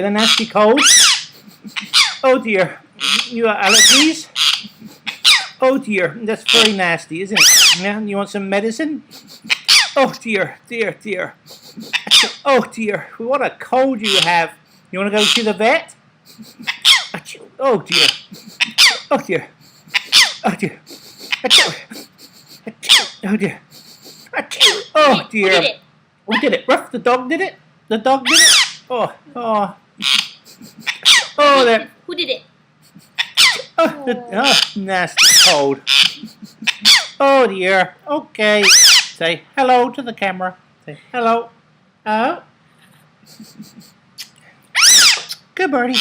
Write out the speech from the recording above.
The nasty cold. Oh dear. You have allergies? Oh dear. That's very nasty, isn't it? Yeah, you want some medicine? Oh dear, dear, dear. Oh dear. What a cold you have. You want to go to the vet? Oh dear. Oh dear. Oh dear. Oh dear. Oh dear. Who did it? Ruff, the dog did it? The dog did it? Oh, oh. Oh, that. Who did it? Oh, nasty cold. Oh dear. Okay. Say hello to the camera. Say hello. Oh. Good birdie.